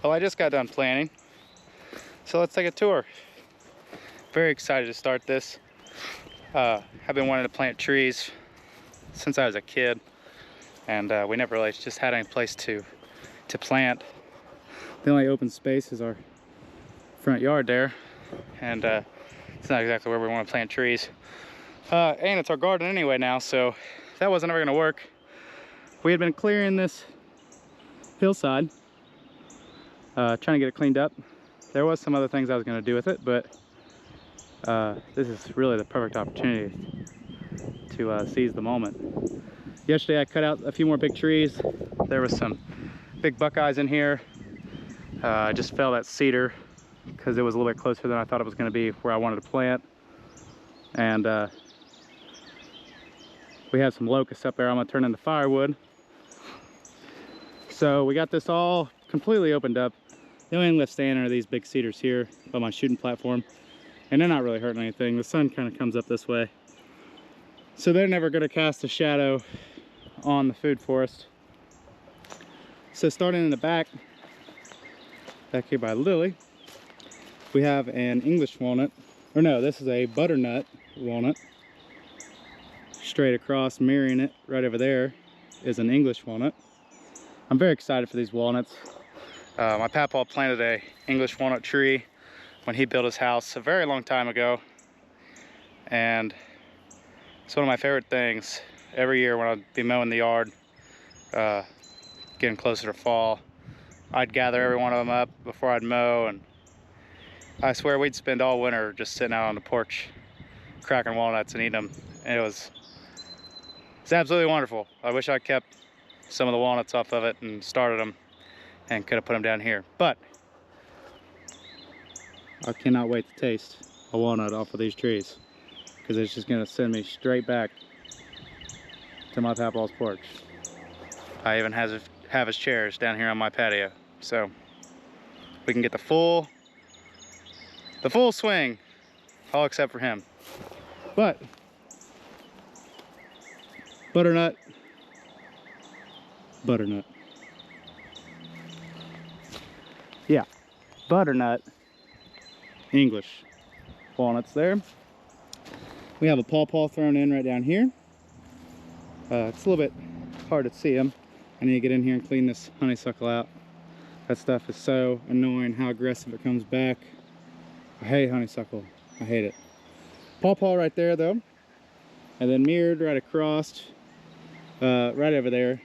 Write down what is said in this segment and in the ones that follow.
Well, I just got done planting, so let's take a tour. Very excited to start this. I've been wanting to plant trees since I was a kid, and we never really just had any place to plant. The only open space is our front yard there, and it's not exactly where we want to plant trees. And it's our garden anyway now, so that wasn't ever gonna work. We had been clearing this hillside, trying to get it cleaned up. There was some other things I was gonna do with it, but this is really the perfect opportunity to seize the moment. Yesterday I cut out a few more big trees. There was some big buckeyes in here. I just fell that cedar because it was a little bit closer than I thought it was going to be where I wanted to plant. And we have some locusts up there I'm going to turn into firewood. So we got this all completely opened up. The only thing left standing are these big cedars here by my shooting platform. And they're not really hurting anything. The sun kind of comes up this way, so they're never going to cast a shadow on the food forest. So starting in the back here by Lily, we have an English walnut, or no, this is a butternut walnut. Straight across, mirroring it right over there, is an English walnut. I'm very excited for these walnuts. My papa planted a English walnut tree when he built his house a very long time ago, and it's one of my favorite things. Every year when I'd be mowing the yard, getting closer to fall, I'd gather every one of them up before I'd mow, and I swear we'd spend all winter just sitting out on the porch cracking walnuts and eating them. And it's absolutely wonderful. I wish I kept some of the walnuts off of it and started them and could have put them down here, but I cannot wait to taste a walnut off of these trees, because it's just going to send me straight back to my papaw's porch. I even have his chairs down here on my patio, so we can get the full swing, all except for him. But butternut, yeah, butternut English walnuts there. We have a pawpaw thrown in right down here. It's a little bit hard to see them. I need to get in here and clean this honeysuckle out. That stuff is so annoying, how aggressive it comes back. I hate honeysuckle. I hate it. Pawpaw right there though. And then mirrored right across, right over there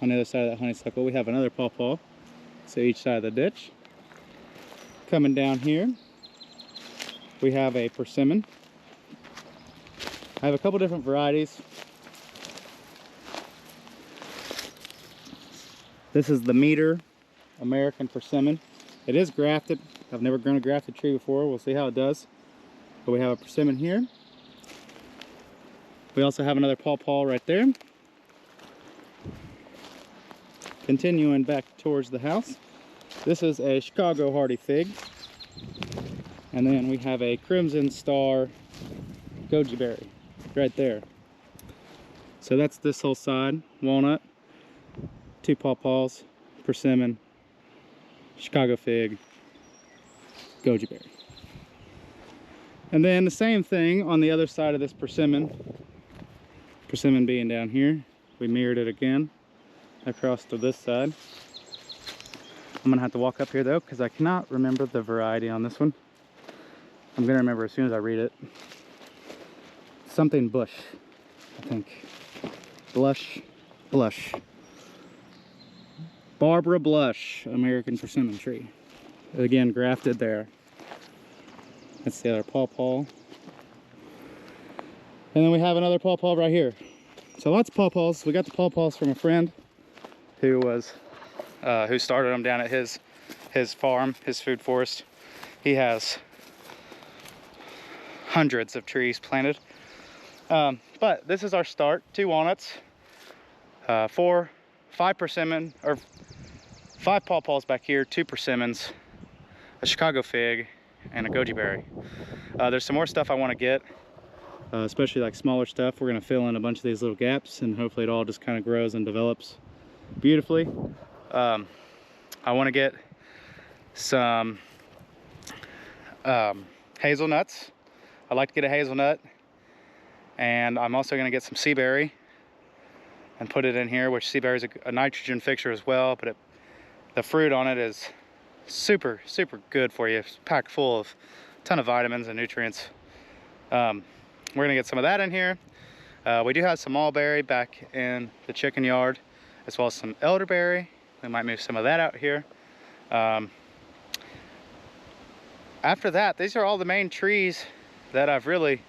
on the other side of that honeysuckle, we have another pawpaw. So each side of the ditch. Coming down here, we have a persimmon. I have a couple different varieties. This is the meter American persimmon. It is grafted. I've never grown a grafted tree before. We'll see how it does. But we have a persimmon here. We also have another pawpaw right there. Continuing back towards the house, this is a Chicago hardy fig. And then we have a crimson star goji berry right there. So that's this whole side. Walnut, two pawpaws, persimmon, Chicago fig, goji berry. And then the same thing on the other side of this persimmon being down here. We mirrored it again across to this side. I'm gonna have to walk up here though, because I cannot remember the variety on this one. I'm gonna remember as soon as I read it. Something bush, I think. Blush. Barbara Blush, American persimmon tree. Again, grafted there. That's the other pawpaw. And then we have another pawpaw right here. So lots of pawpaws. We got the pawpaws from a friend who started them down at his farm, his food forest. He has hundreds of trees planted. But this is our start. 2 walnuts, 5 persimmon, or 5 pawpaws back here, 2 persimmons, a Chicago fig, and a goji berry. There's some more stuff I want to get, especially like smaller stuff. We're going to fill in a bunch of these little gaps, and hopefully it all just kind of grows and develops beautifully. I want to get some hazelnuts. I'd like to get a hazelnut, and I'm also going to get some sea berry and put it in here, which sea berry is a nitrogen fixer as well, but the fruit on it is super good for you. It's packed full of a ton of vitamins and nutrients. We're gonna get some of that in here. We do have some mulberry back in the chicken yard, as well as some elderberry. We might move some of that out here. After that, these are all the main trees that I've really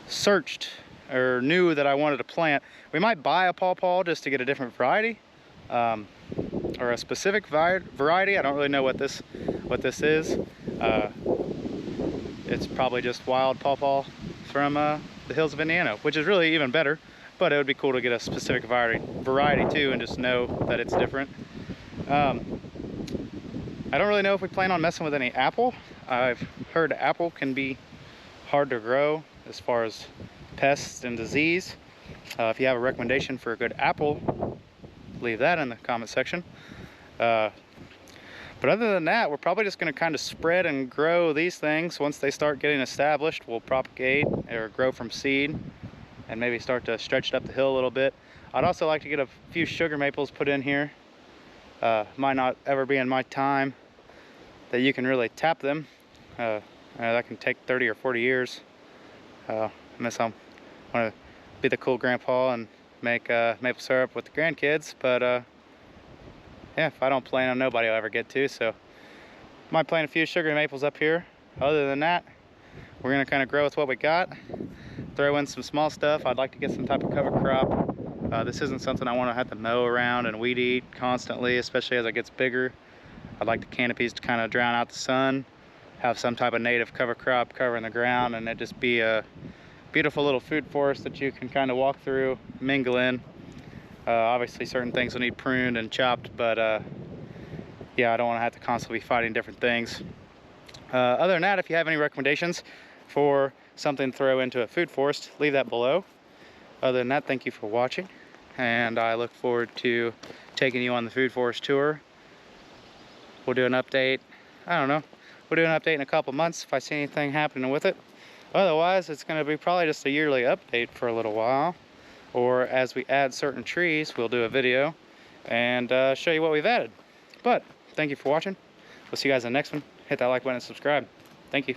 searched or knew that I wanted to plant. We might buy a pawpaw just to get a different variety, or a specific variety. I don't really know what this is. It's probably just wild pawpaw from the hills of Indiana, which is really even better, but it would be cool to get a specific variety too, and just know that it's different. I don't really know if we plan on messing with any apple. I've heard apple can be hard to grow as far as pests and disease. If you have a recommendation for a good apple, leave that in the comment section. But other than that, we're probably just going to kind of spread and grow these things. Once they start getting established, we'll propagate or grow from seed and maybe start to stretch it up the hill a little bit. I'd also like to get a few sugar maples put in here. Might not ever be in my time that you can really tap them. That can take 30 or 40 years. Unless I want to be the cool grandpa and make maple syrup with the grandkids, but yeah, if I don't plan on, nobody will ever get to. So might plant a few sugar maples up here. Other than that, we're gonna kind of grow with what we got, throw in some small stuff. I'd like to get some type of cover crop. This isn't something I want to have to mow around and weed eat constantly, especially as it gets bigger. I'd like the canopies to kind of drown out the sun, have some type of native cover crop covering the ground, and it just be a beautiful little food forest that you can kind of walk through, mingle in. Obviously certain things will need pruned and chopped, but yeah, I don't want to have to constantly be fighting different things. Other than that, if you have any recommendations for something to throw into a food forest, leave that below. Other than that, thank you for watching, and I look forward to taking you on the food forest tour. We'll do an update, I don't know, we'll do an update in a couple months if I see anything happening with it. Otherwise, it's going to be probably just a yearly update for a little while. Or as we add certain trees, we'll do a video and show you what we've added. But thank you for watching. We'll see you guys in the next one. Hit that like button and subscribe. Thank you.